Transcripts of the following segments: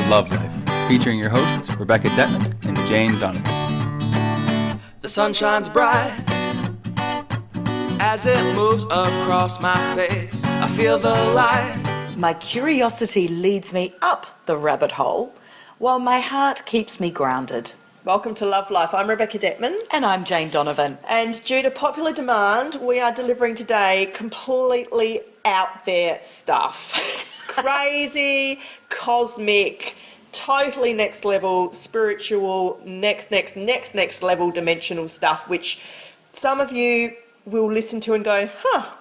Love Life, featuring your hosts Rebecca Detman and Jane Donovan. The sun shines bright as it moves across my face. I feel the light. My curiosity leads me up the rabbit hole, while my heart keeps me grounded. Welcome to Love Life. I'm Rebecca Detman. And I'm Jane Donovan. And due to popular demand, we are delivering today completely out there stuff. Crazy, cosmic, totally next level, spiritual, next level dimensional stuff, which some of you will listen to and go,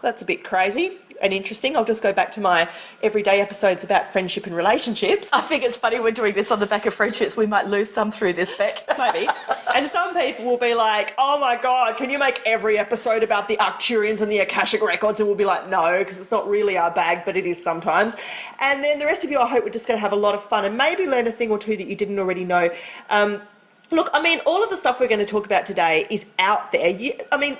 that's a bit crazy and interesting. I'll just go back to my everyday episodes about friendship and relationships. I think it's funny we're doing this on the back of friendships. We might lose some through this, Beck. Maybe. And some people will be like, oh my God, can you make every episode about the Arcturians and the Akashic Records? And we'll be like, no, because it's not really our bag, but it is sometimes. And then the rest of you, I hope, we're just going to have a lot of fun and maybe learn a thing or two that you didn't already know. Look, I mean, all of the stuff we're going to talk about today is out there.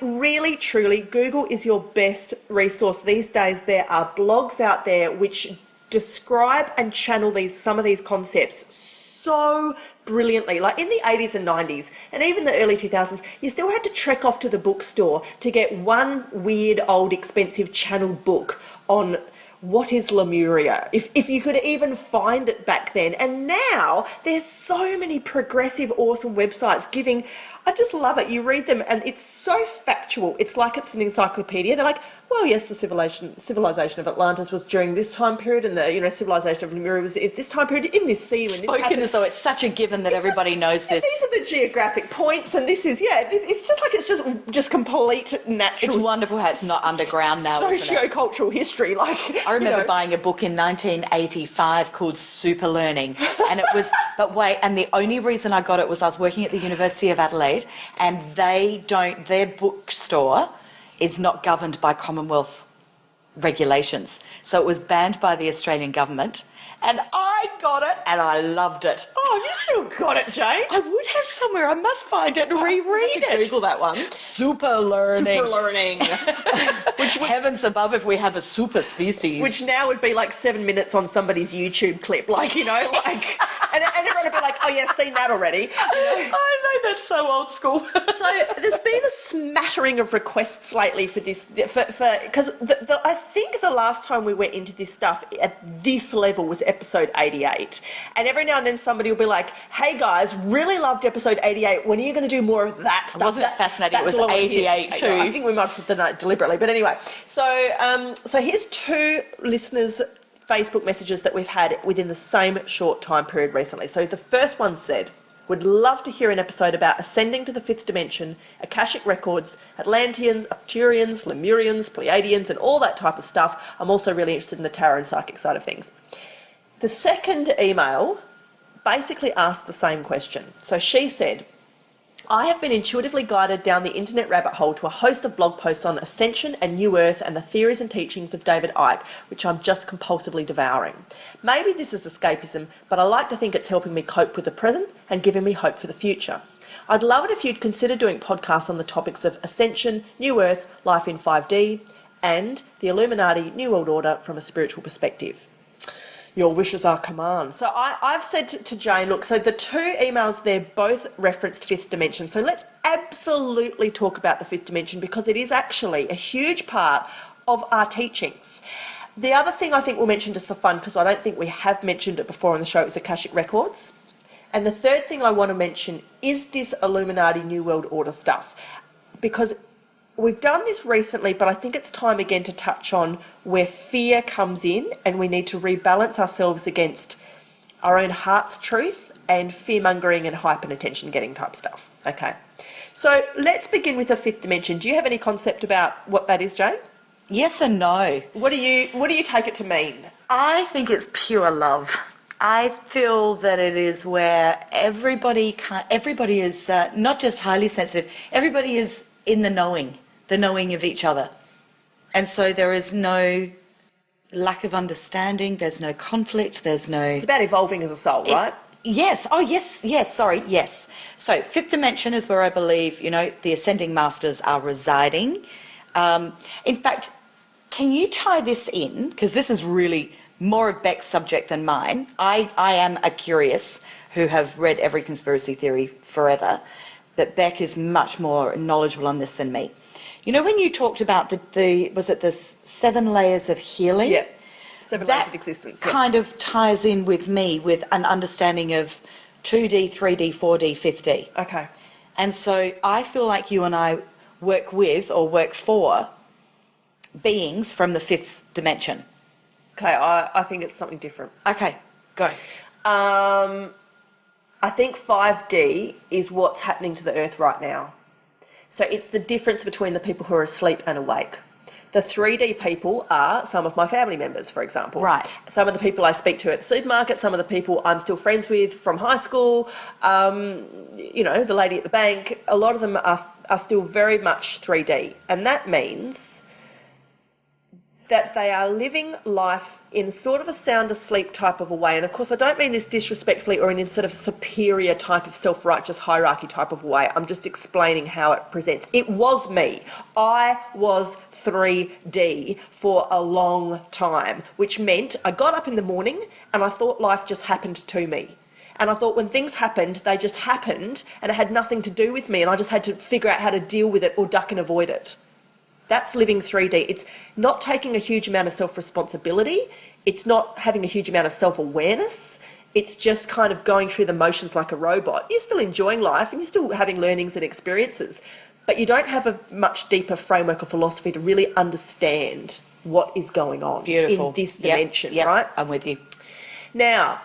Really, truly, Google is your best resource these days. There are blogs out there which describe and channel some of these concepts so brilliantly. Like in the 80s and 90s and even the early 2000s, you still had to trek off to the bookstore to get one weird, old, expensive channeled book on what is Lemuria, if you could even find it back then. And now there's so many progressive, awesome websites giving, I just love it. You read them and it's so factual. It's like it's an encyclopedia. They're like, well, yes, the civilization of Atlantis was during this time period, and the civilization of Lemuria was at this time period in this sea. When Spoken this as though it's such a given that everybody knows this. These are the geographic points, and this is it's just complete natural. It's wonderful how it's not underground now. Socio-cultural history, like I remember buying a book in 1985 called Super Learning, and it was. But wait, and the only reason I got it was I was working at the University of Adelaide, and their bookstore is not governed by Commonwealth regulations. So it was banned by the Australian government, and I got it and I loved it. Oh, you still got it, Jane? I would have somewhere. I must find it and reread it. Google that one. Super Learning. Super Learning. Which heavens above if we have a super species. Which now would be like 7 minutes on somebody's YouTube clip, and everyone would be like, oh yeah, seen that already. I know, that's so old school. So there's been a smattering of requests lately for this, because I think the last time we went into this stuff at this level was episode 88. And every now and then somebody will be like, hey guys, really loved episode 88. When are you going to do more of that stuff? Wasn't it fascinating? It was 88 too. I think we might have done that deliberately. But anyway, so here's two listeners' Facebook messages that we've had within the same short time period recently. So the first one said, would love to hear an episode about ascending to the fifth dimension, Akashic Records, Atlanteans, Arcturians, Lemurians, Pleiadians, and all that type of stuff. I'm also really interested in the tarot and psychic side of things. The second email basically asked the same question. So she said, I have been intuitively guided down the internet rabbit hole to a host of blog posts on Ascension and New Earth and the theories and teachings of David Icke, which I'm just compulsively devouring. Maybe this is escapism, but I like to think it's helping me cope with the present and giving me hope for the future. I'd love it if you'd consider doing podcasts on the topics of Ascension, New Earth, life in 5D, and the Illuminati New World Order from a spiritual perspective. Your wishes are commands. So I've said to Jane, look, so the two emails there both referenced fifth dimension. So let's absolutely talk about the fifth dimension, because it is actually a huge part of our teachings. The other thing I think we'll mention just for fun, because I don't think we have mentioned it before on the show, is Akashic Records. And the third thing I want to mention is this Illuminati New World Order stuff, because we've done this recently, but I think it's time again to touch on where fear comes in, and we need to rebalance ourselves against our own heart's truth and fear-mongering and hype and attention-getting type stuff. Okay, so let's begin with the fifth dimension. Do you have any concept about what that is, Jane? Yes and no. What do you take it to mean? I think it's pure love. I feel that it is where everybody is not just highly sensitive, everybody is in the knowing of each other. And so there is no lack of understanding, there's no conflict, there's no... It's about evolving as a soul, right? Yes. Oh, yes. Yes. So fifth dimension is where I believe, the ascending masters are residing. In fact, Can you tie this in? Because this is really more of Beck's subject than mine. I am a curious who have read every conspiracy theory forever, but Beck is much more knowledgeable on this than me. You know when you talked about was it the 7 layers of healing? Yeah. 7 layers of existence. Yeah. Kind of ties in with me with an understanding of 2D, 3D, 4D, 5D. Okay. And so I feel like you and I work with or work for beings from the 5th dimension. Okay, I think it's something different. Okay, go. I think 5D is what's happening to the earth right now. So it's the difference between the people who are asleep and awake. The 3D people are some of my family members, for example. Right. Some of the people I speak to at the supermarket, some of the people I'm still friends with from high school, you know, the lady at the bank, a lot of them are still very much 3D. And that means that they are living life in sort of a sound asleep type of a way. And of course, I don't mean this disrespectfully or in sort of superior type of self-righteous hierarchy type of way. I'm just explaining how it presents. It was me. I was 3D for a long time, which meant I got up in the morning and I thought life just happened to me. And I thought when things happened, they just happened and it had nothing to do with me and I just had to figure out how to deal with it or duck and avoid it. That's living 3D. It's not taking a huge amount of self-responsibility. It's not having a huge amount of self-awareness. It's just kind of going through the motions like a robot. You're still enjoying life and you're still having learnings and experiences, but you don't have a much deeper framework or philosophy to really understand what is going on Beautiful. in this dimension, Yep, right? I'm with you. Now,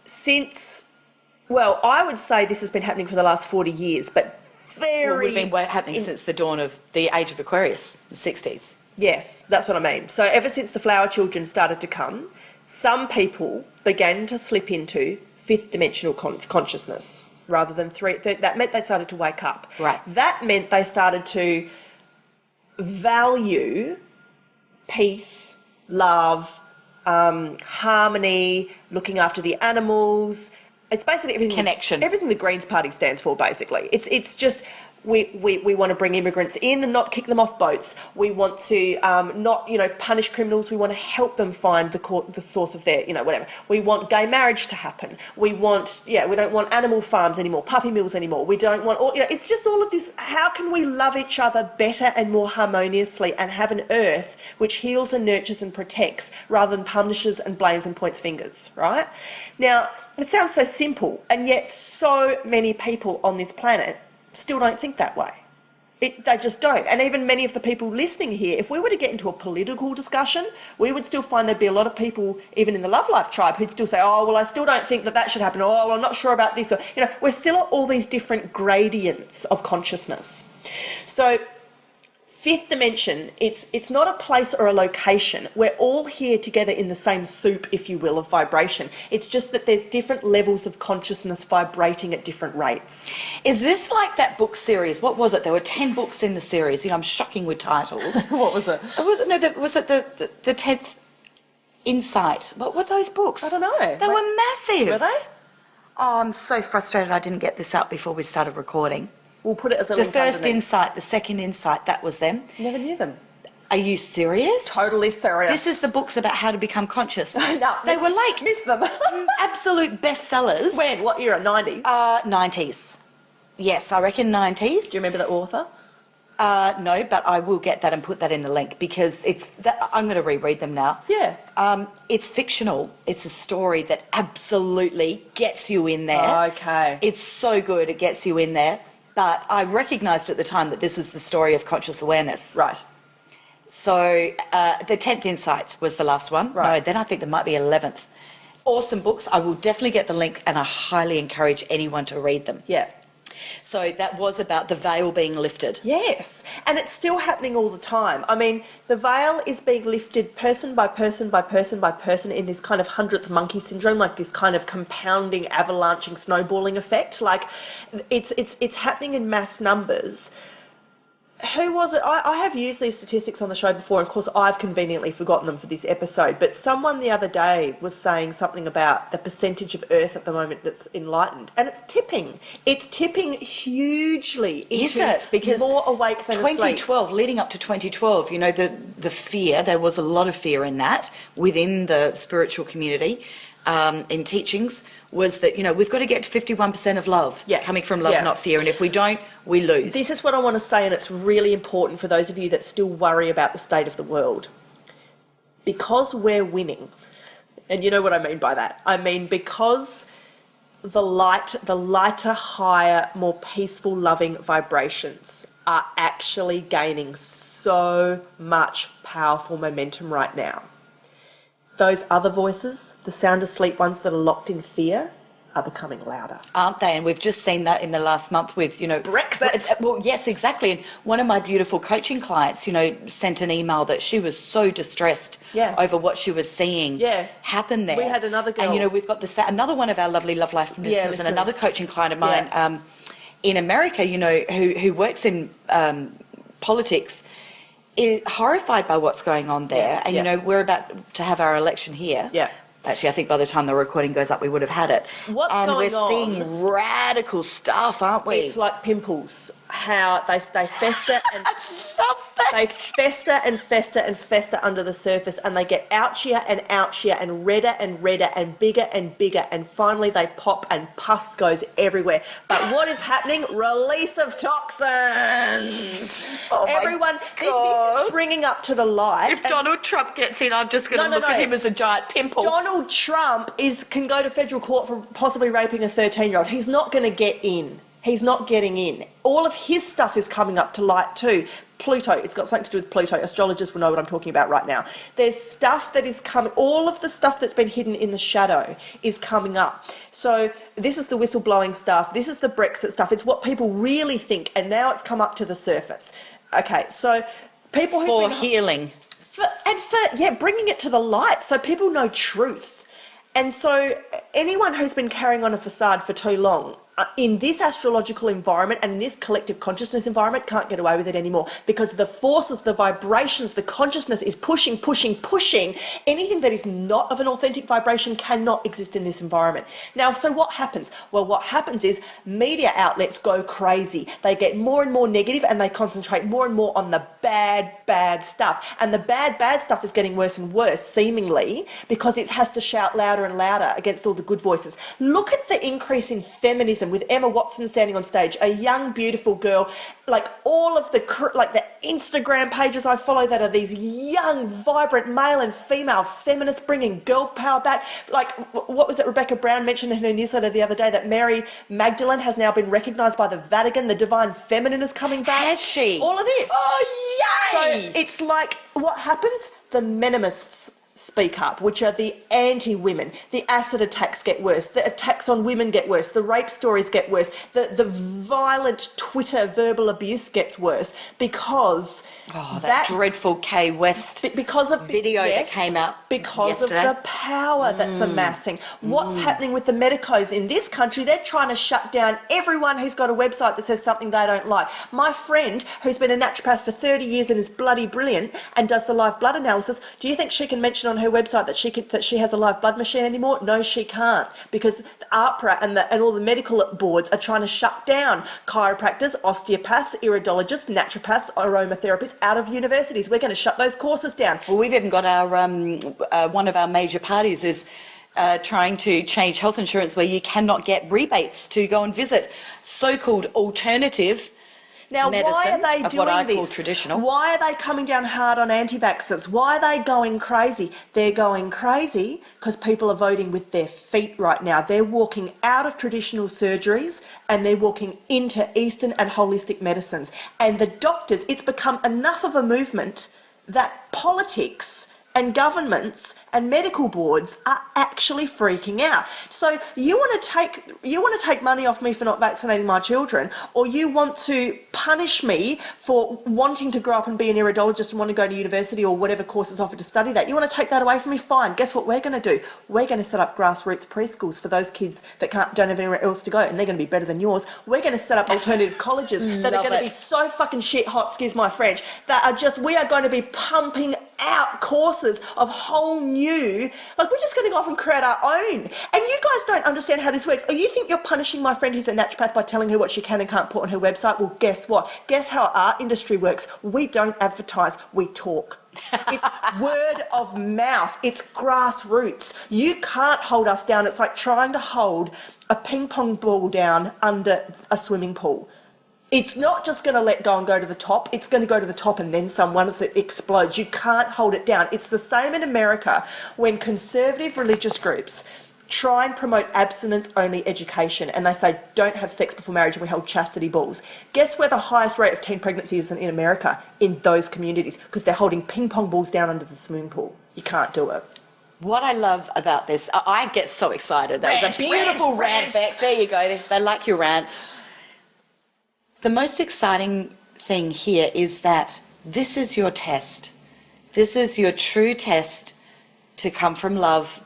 I would say this has been happening for the last 40 years, but Well, it would have been happening since the dawn of the age of Aquarius, the 60s. Yes, that's what I mean. So ever since the flower children started to come, some people began to slip into 5th dimensional consciousness rather than 3. That meant they started to wake up. Right. That meant they started to value peace, love, harmony, looking after the animals. It's basically everything. Connection. Everything the Greens Party stands for, basically. It's just we want to bring immigrants in and not kick them off boats. We want to not punish criminals. We want to help them find the source of their whatever. We want gay marriage to happen. We don't want animal farms anymore, puppy mills anymore. We don't want it's just all of this. How can we love each other better and more harmoniously and have an earth which heals and nurtures and protects rather than punishes and blames and points fingers, right? Now, it sounds so simple, and yet so many people on this planet still don't think that way. They just don't. And even many of the people listening here, if we were to get into a political discussion, we would still find there'd be a lot of people, even in the Love Life tribe, who'd still say, oh, well, I still don't think that should happen. Oh, well, I'm not sure about this. Or, we're still at all these different gradients of consciousness. So 5th dimension, it's not a place or a location. We're all here together in the same soup, if you will, of vibration. It's just that there's different levels of consciousness vibrating at different rates. Is this like that book series? What was it? There were 10 books in the series. I'm shocking with titles. What was it? Was it the 10th Insight? What were those books? I don't know. They were massive. Were they? Oh, I'm so frustrated I didn't get this out before we started recording. We'll put it as a The link first underneath. Insight, the second Insight, that was them. Never knew them. Are you serious? Totally serious. This is the books about how to become conscious. No, They were like missed them. absolute bestsellers. When? What era? 90s? 90s. Yes, I reckon 90s. Do you remember the author? No, but I will get that and put that in the link because I'm going to reread them now. Yeah. It's fictional. It's a story that absolutely gets you in there. Okay. It's so good, it gets you in there. But I recognised at the time that this is the story of conscious awareness. Right. So the 10th Insight was the last one. Right. No, then I think there might be 11th. Awesome books. I will definitely get the link and I highly encourage anyone to read them. Yeah. So that was about the veil being lifted. Yes, and it's still happening all the time. I mean, the veil is being lifted person by person by person by person in this kind of 100th monkey syndrome, like this kind of compounding, avalanching, snowballing effect. Like, it's happening in mass numbers. who was it? I have used these statistics on the show before, and of course I've conveniently forgotten them for this episode, but someone the other day was saying something about the percentage of Earth at the moment that's enlightened, and it's tipping. It's tipping hugely Is into it? Because more awake than asleep. 2012, leading up to 2012, you know, the fear, there was a lot of fear in that within the spiritual community, in teachings, was that, you know, we've got to get to 51% of love coming from love, not fear. And if we don't, we lose. This is what I want to say, and it's really important for those of you that still worry about the state of the world. Because we're winning, and you know what I mean by that. I mean, because the lighter, higher, more peaceful, loving vibrations are actually gaining so much powerful momentum right now. Those other voices, the sound asleep ones that are locked in fear, are becoming louder. Aren't they? And we've just seen that in the last month with, you know... Brexit! Well, yes, exactly. And one of my beautiful coaching clients, you know, sent an email that she was so distressed over what she was seeing happen there. We had another girl... And, you know, we've got another one of our lovely Love Life listeners and another coaching client of mine in America, you know, who works in politics, is horrified by what's going on there. And, you know, we're about to have our election here. Yeah. Actually, I think by the time the recording goes up, we would have had it. What's going on? And we're seeing radical stuff, aren't we? It's like pimples. How they fester and they fester under the surface, and they get ouchier and ouchier and redder and bigger and bigger, and finally they pop and pus goes everywhere. But what is happening? Release of toxins. Oh Everyone, this is bringing up to the light. If Donald Trump gets in, I'm just going to look at him as a giant pimple. Donald Trump can go to federal court for possibly raping a 13-year-old. He's not going to get in. He's not getting in. All of his stuff is coming up to light too. Pluto, it's got something to do with Pluto. Astrologers will know what I'm talking about right now. There's stuff that is coming, all of the stuff that's been hidden in the shadow is coming up. So this is the whistleblowing stuff. This is the Brexit stuff. It's what people really think, and now it's come up to the surface. Okay, so people who... For healing. For bringing it to the light so people know truth. And so anyone who's been carrying on a facade for too long in this astrological environment and in this collective consciousness environment can't get away with it anymore, because the forces, the vibrations, the consciousness is pushing. Anything that is not of an authentic vibration cannot exist in this environment. Now, so what happens? Well, what happens is media outlets go crazy. They get more and more negative, and they concentrate more and more on the bad stuff. And the bad stuff is getting worse and worse, seemingly, because it has to shout louder and louder against all the good voices. Look at the increase in feminism with Emma Watson standing on stage, a young, beautiful girl. Like all of the Instagram pages I follow that are these young, vibrant male and female feminists bringing girl power back. Like, what was it Rebecca Brown mentioned in her newsletter the other day, that Mary Magdalene has now been recognised by the Vatican. The divine feminine is coming back. Has she? All of this. Oh, yay! So it's like, what happens? The menimists speak up, which are the anti-women. The acid attacks get worse. The attacks on women get worse. The rape stories get worse. The violent Twitter verbal abuse gets worse because that dreadful Kay West because of video that came out because yesterday. of the power that's amassing. What's happening with the medicos in this country? They're trying to shut down everyone who's got a website that says something they don't like. My friend, who's been a naturopath for 30 years and is bloody brilliant and does the live blood analysis, do you think she can mention on her website that she has a live blood machine anymore? No, she can't, because AHPRA and all the medical boards are trying to shut down chiropractors, osteopaths, iridologists, naturopaths, aromatherapists out of universities. We're going to shut those courses down. Well, we've even got our one of our major parties is trying to change health insurance where you cannot get rebates to go and visit so-called alternative Now, why are they doing what I this? call traditional. Why are they coming down hard on anti-vaxxers? Why are they going crazy? They're going crazy because people are voting with their feet right now. They're walking out of traditional surgeries and they're walking into Eastern and holistic medicines. And the doctors, it's become enough of a movement that politics and governments and medical boards are actually freaking out. So you want to take money off me for not vaccinating my children, or you want to punish me for wanting to grow up and be an iridologist and want to go to university or whatever course is offered to study that. You want to take that away from me? Fine. Guess what we're going to do? We're going to set up grassroots preschools for those kids that don't have anywhere else to go, and they're going to be better than yours. We're going to set up alternative colleges that are going to be so fucking shit hot, excuse my French, that are just, we are going to be pumping out courses of whole new, like, we're just going to go off and create our own. And you guys don't understand how this works. Or you think you're punishing my friend who's a naturopath by telling her what she can and can't put on her website? Well, guess what? Guess how our industry works. We don't advertise, we talk. It's word of mouth. It's grassroots. You can't hold us down. It's like trying to hold a ping pong ball down under a swimming pool. It's not just going to let go and go to the top. It's going to go to the top and then some once it explodes. You can't hold it down. It's the same in America when conservative religious groups try and promote abstinence-only education, and they say don't have sex before marriage, and we hold chastity balls. Guess where the highest rate of teen pregnancy is in America? In those communities, because they're holding ping pong balls down under the swimming pool. You can't do it. What I love about this, I get so excited. That was a beautiful rant, Beck. There you go. They like your rants. The most exciting thing here is that this is your test. This is your true test to come from love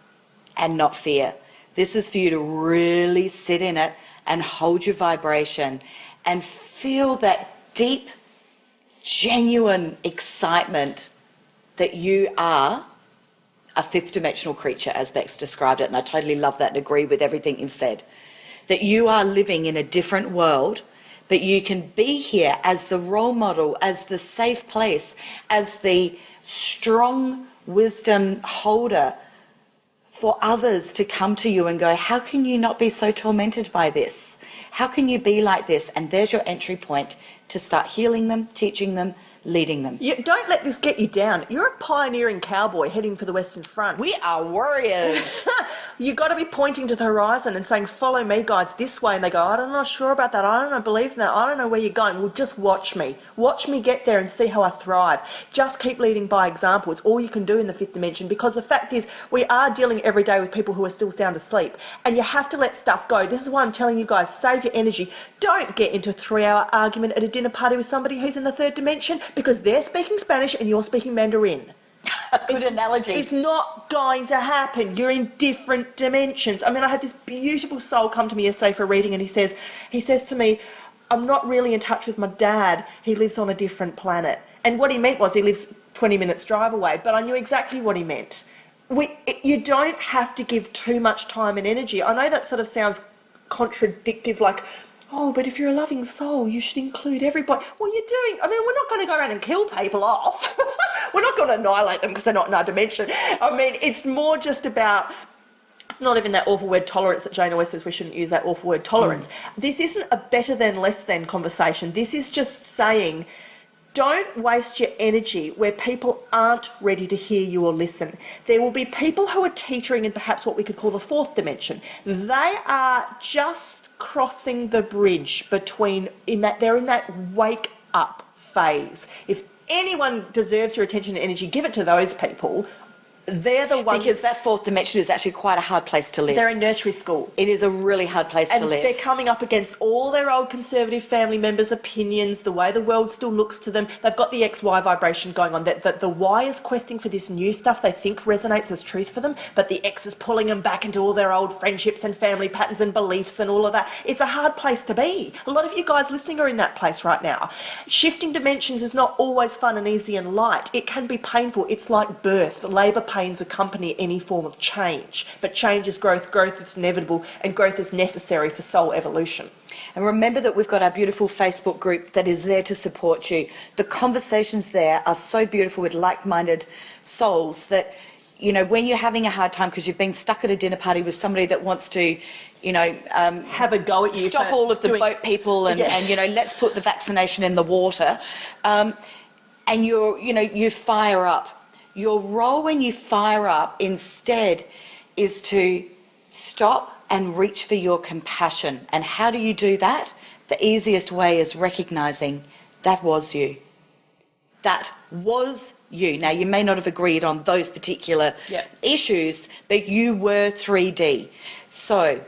and not fear. This is for you to really sit in it and hold your vibration and feel that deep, genuine excitement that you are a fifth dimensional creature, as Bex described it, and I totally love that and agree with everything you've said. That you are living in a different world, but you can be here as the role model, as the safe place, as the strong wisdom holder for others to come to you and go, how can you not be so tormented by this? How can you be like this? And there's your entry point to start healing them, teaching them, leading them. Don't let this get you down. You're a pioneering cowboy heading for the Western Front. We are warriors. You've got to be pointing to the horizon and saying, follow me, guys, this way. And they go, I'm not sure about that. I don't believe in that. I don't know where you're going. Well, just watch me. Watch me get there and see how I thrive. Just keep leading by example. It's all you can do in the fifth dimension, because the fact is we are dealing every day with people who are still sound asleep, and you have to let stuff go. This is why I'm telling you guys, save your energy. Don't get into a 3-hour argument at a dinner party with somebody who's in the third dimension, because they're speaking Spanish and you're speaking Mandarin. Good analogy. It's not going to happen. You're in different dimensions. I mean, I had this beautiful soul come to me yesterday for a reading, and he says to me, I'm not really in touch with my dad. He lives on a different planet. And what he meant was he lives 20 minutes drive away, but I knew exactly what he meant. You don't have to give too much time and energy. I know that sort of sounds contradictive, like, oh, but if you're a loving soul, you should include everybody. Well, you're doing, I mean, we're not going to go around and kill people off. We're not going to annihilate them because they're not in our dimension. I mean, it's more just about, it's not even that awful word tolerance that Jane always says we shouldn't use that awful word tolerance. This isn't a better than, less than conversation. This is just saying, don't waste your energy where people aren't ready to hear you or listen. There will be people who are teetering in perhaps what we could call the fourth dimension. They are just crossing the bridge between, they're in that wake up phase. If anyone deserves your attention and energy, give it to those people. They're the ones... Because that fourth dimension is actually quite a hard place to live. They're in nursery school. It is a really hard place to live. And they're coming up against all their old conservative family members' opinions, the way the world still looks to them. They've got the XY vibration going on. That the Y is questing for this new stuff they think resonates as truth for them, but the X is pulling them back into all their old friendships and family patterns and beliefs and all of that. It's a hard place to be. A lot of you guys listening are in that place right now. Shifting dimensions is not always fun and easy and light. It can be painful. It's like birth. Labour pains accompany any form of change, but change is growth, growth is inevitable, and growth is necessary for soul evolution. And remember that we've got our beautiful Facebook group that is there to support you. The conversations there are so beautiful with like-minded souls that, you know, when you're having a hard time because you've been stuck at a dinner party with somebody that wants to, you know, have a go at you, stop all of the boat people and, and, you know, let's put the vaccination in the water, and you fire up. Your role when you fire up instead is to stop and reach for your compassion. And how do you do that? The easiest way is recognising that was you. That was you. Now, you may not have agreed on those particular Yeah. issues, but you were 3D. So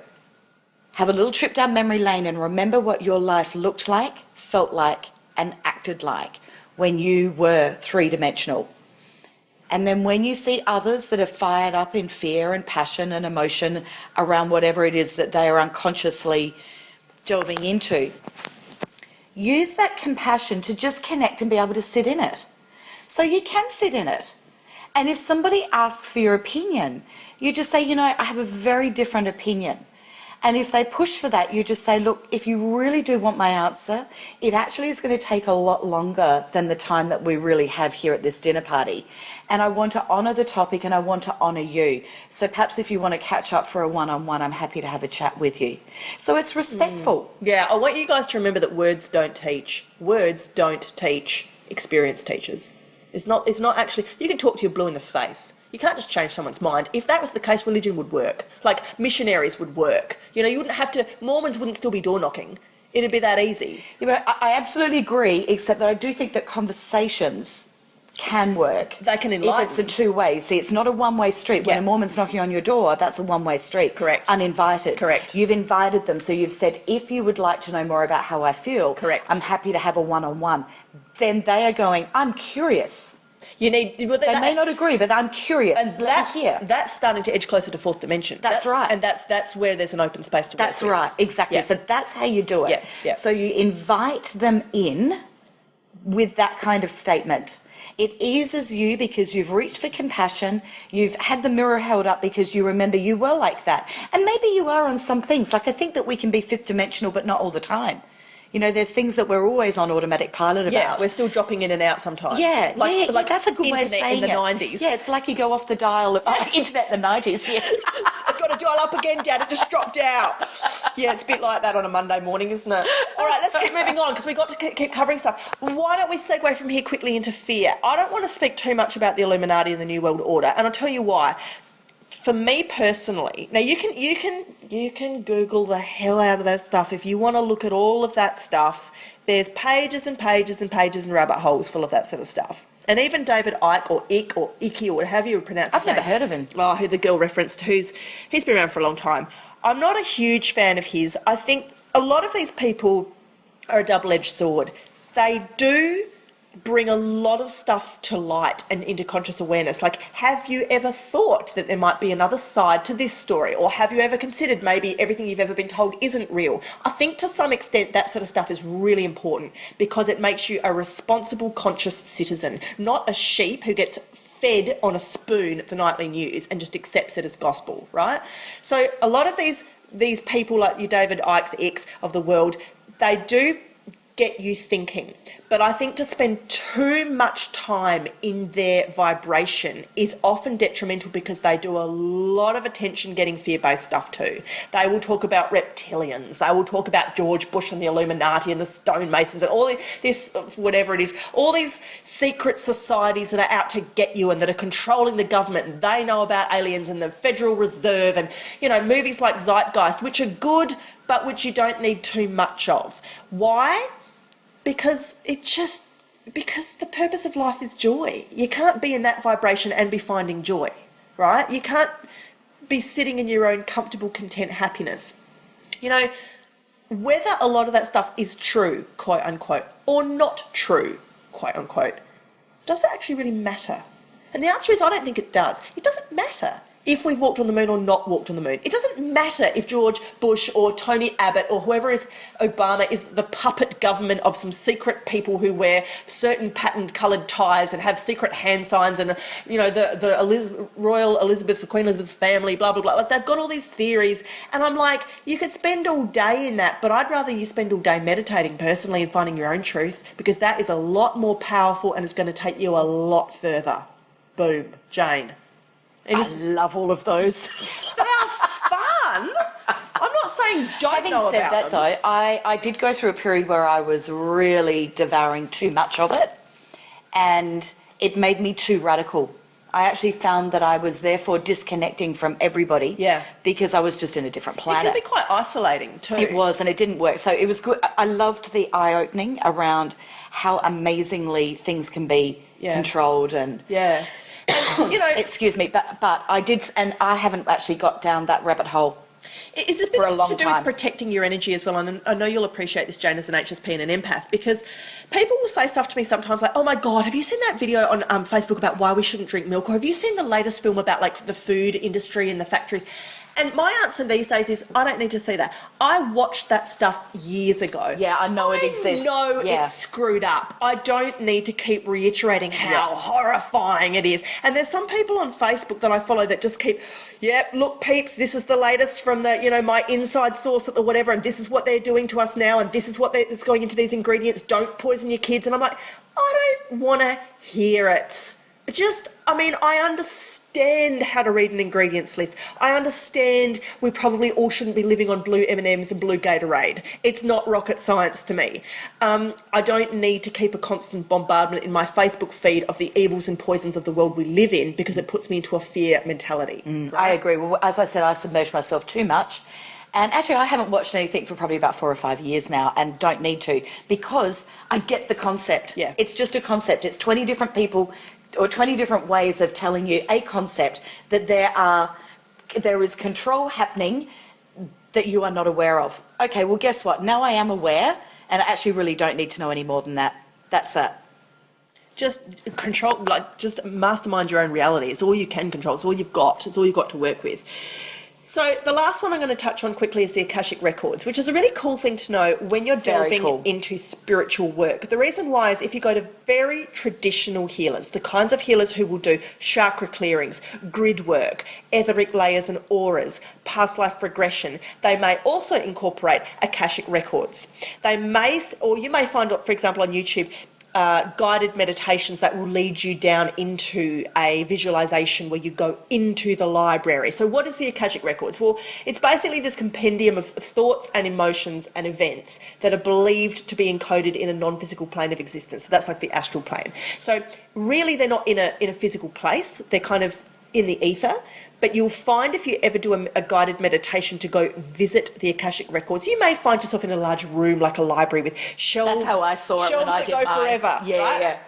have a little trip down memory lane and remember what your life looked like, felt like, and acted like when you were three-dimensional. And then when you see others that are fired up in fear and passion and emotion around whatever it is that they are unconsciously delving into, use that compassion to just connect and be able to sit in it. So you can sit in it. And if somebody asks for your opinion, you just say, I have a very different opinion. And if they push for that, you just say, look, if you really do want my answer, it actually is going to take a lot longer than the time that we really have here at this dinner party. And I want to honour the topic and I want to honour you. So perhaps if you want to catch up for a one-on-one, I'm happy to have a chat with you. So it's respectful. Yeah, I want you guys to remember that words don't teach. Words don't teach. Experience teachers. It's not actually, you can talk to your blue in the face. You can't just change someone's mind. If that was the case, religion would work. Like missionaries would work. You wouldn't have to, Mormons wouldn't still be door knocking. It'd be that easy. Yeah, but I absolutely agree, except that I do think that conversations can work. They can enlighten. If it's a two-way. See, it's not a one-way street. When Yeah. a Mormon's knocking on your door, that's a one-way street. Correct. Uninvited. Correct. You've invited them, so you've said, if you would like to know more about how I feel, Correct. I'm happy to have a one-on-one. Then they are going, I'm curious. You need... Well, They may not agree, but I'm curious. And Let me hear. that's starting to edge closer to fourth dimension. That's right. And that's where there's an open space to work That's with. right, exactly. Yeah. So that's how you do it. Yeah, yeah. So you invite them in with that kind of statement. It eases you because you've reached for compassion, you've had the mirror held up because you remember you were like that. And maybe you are on some things. Like I think that we can be fifth dimensional, but not all the time. There's things that we're always on automatic pilot about. Yeah, we're still dropping in and out sometimes. Yeah, like that's a good way of internet saying in the it. 90s. Yeah, it's like you go off the dial of internet in the 90s, yes. I've got to dial up again, Dad. It just dropped out. Yeah, it's a bit like that on a Monday morning, isn't it? All right, let's keep moving on because we've got to keep covering stuff. Why don't we segue from here quickly into fear? I don't want to speak too much about the Illuminati and the New World Order, and I'll tell you why. For me personally, now you can Google the hell out of that stuff if you want to look at all of that stuff. There's pages and pages and pages and rabbit holes full of that sort of stuff. And even David Icke or Icke or Icky or however you would pronounce his I've never name. heard of him. Oh, who the girl referenced, he's been around for a long time. I'm not a huge fan of his. I think a lot of these people are a double-edged sword. They do bring a lot of stuff to light and into conscious awareness. Like, have you ever thought that there might be another side to this story? Or have you ever considered maybe everything you've ever been told isn't real? I think to some extent that sort of stuff is really important because it makes you a responsible, conscious citizen, not a sheep who gets fed on a spoon at the nightly news and just accepts it as gospel, right? So a lot of these people like you, David Icke's X of the world, they do get you thinking. But I think to spend too much time in their vibration is often detrimental because they do a lot of attention getting fear-based stuff too. They will talk about reptilians, they will talk about George Bush and the Illuminati and the stonemasons and all this, whatever it is, all these secret societies that are out to get you and that are controlling the government, and they know about aliens and the Federal Reserve and, movies like Zeitgeist, which are good, but which you don't need too much of. Why? Because the purpose of life is joy. You can't be in that vibration and be finding joy, right? You can't be sitting in your own comfortable, content happiness. Whether a lot of that stuff is true, quote unquote, or not true, quote unquote, does it actually really matter? And the answer is I don't think it does. It doesn't matter if we've walked on the moon or not walked on the moon. It doesn't matter if George Bush or Tony Abbott or whoever is Obama is the puppet government of some secret people who wear certain patterned coloured ties and have secret hand signs and, the Royal Elizabeth, the Queen Elizabeth family, blah, blah, blah. Like, they've got all these theories. And I'm like, you could spend all day in that, but I'd rather you spend all day meditating personally and finding your own truth because that is a lot more powerful and it's going to take you a lot further. Boom. Jane. I love all of those. They are fun. I'm not saying don't Having know said about that, them. though, I did go through a period where I was really devouring too much of it, and it made me too radical. I actually found that I was therefore disconnecting from everybody. Yeah. Because I was just in a different It planet. can be quite isolating too. It was, and it didn't work. So it was good. I loved the eye-opening around how amazingly things can be Yeah. controlled and Yeah. And, you know, excuse me, but I did, and I haven't actually got down that rabbit hole. it's a bit for a long to do time. with protecting your energy as well. And I know you'll appreciate this, Jane, as an HSP and an empath, because people will say stuff to me sometimes like, oh my God, have you seen that video on Facebook about why we shouldn't drink milk? Or have you seen the latest film about like the food industry and the factories? And my answer these days is, I don't need to see that. I watched that stuff years ago. Yeah, I know it exists. I know Yeah. it's screwed up. I don't need to keep reiterating how horrifying it is. And there's some people on Facebook that I follow that just keep, yep, look, peeps, this is the latest from the, you know, my inside source at the whatever, and this is what they're doing to us now, and this is what is going into these ingredients. Don't poison your kids. And I'm like, I don't want to hear it. I understand how to read an ingredients list. I understand we probably all shouldn't be living on blue M&Ms and blue Gatorade. It's not rocket science to me. I don't need to keep a constant bombardment in my Facebook feed of the evils and poisons of the world we live in, because it puts me into a fear mentality. I agree. Well, as I said, I submerge myself too much. And actually, I haven't watched anything for probably about 4 or 5 years now, and don't need to, because I get the concept. Yeah. It's just a concept. It's 20 different people or 20 different ways of telling you a concept that there is control happening that you are not aware of. Okay, well, guess what? Now I am aware, and I actually really don't need to know any more than that. That's that. Just control, like, just mastermind your own reality. It's all you can control. It's all you've got. It's all you've got to work with. So the last one I'm going to touch on quickly is the Akashic Records, which is a really cool thing to know when you're Very delving cool. into spiritual work. The reason why is if you go to very traditional healers, the kinds of healers who will do chakra clearings, grid work, etheric layers and auras, past life regression, they may also incorporate Akashic Records. They may, or you may find, for example, on YouTube, guided meditations that will lead you down into a visualization where you go into the library. So what is the Akashic Records? Well, it's basically this compendium of thoughts and emotions and events that are believed to be encoded in a non-physical plane of existence. So that's like the astral plane. So really they're not in a physical place. They're kind of in the ether. But you'll find if you ever do a guided meditation to go visit the Akashic Records, you may find yourself in a large room like a library with shelves. That's how I saw it when I did that go mine. forever. Yeah, right? yeah.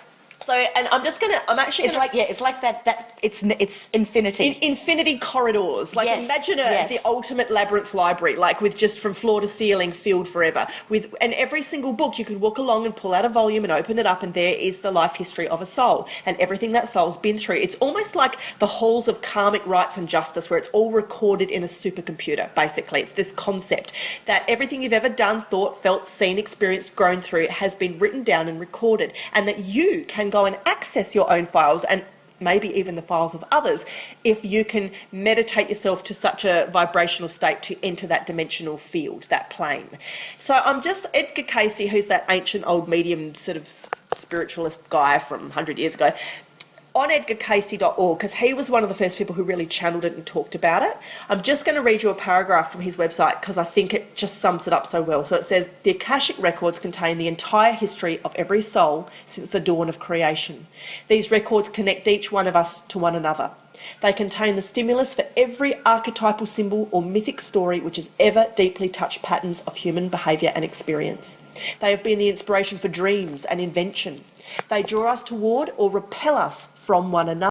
So, and I'm actually It's like, yeah, it's like that it's infinity. infinity corridors. Like Yes, imagine yes. the ultimate labyrinth library, like with just from floor to ceiling filled forever. And every single book you could walk along and pull out a volume and open it up, and there is the life history of a soul and everything that soul's been through. It's almost like the halls of karmic rights and justice, where it's all recorded in a supercomputer. Basically, it's this concept that everything you've ever done, thought, felt, seen, experienced, grown through has been written down and recorded, and that you can go and access your own files and maybe even the files of others if you can meditate yourself to such a vibrational state to enter that dimensional field, that plane. So I'm just Edgar Cayce, who's that ancient old medium sort of spiritualist guy from 100 years ago, on edgarcayce.org, because he was one of the first people who really channeled it and talked about it. I'm just going to read you a paragraph from his website because I think it just sums it up so well. So it says, the Akashic Records contain the entire history of every soul since the dawn of creation. These records connect each one of us to one another. They contain the stimulus for every archetypal symbol or mythic story which has ever deeply touched patterns of human behaviour and experience. They have been the inspiration for dreams and invention. They draw us toward or repel us from one another.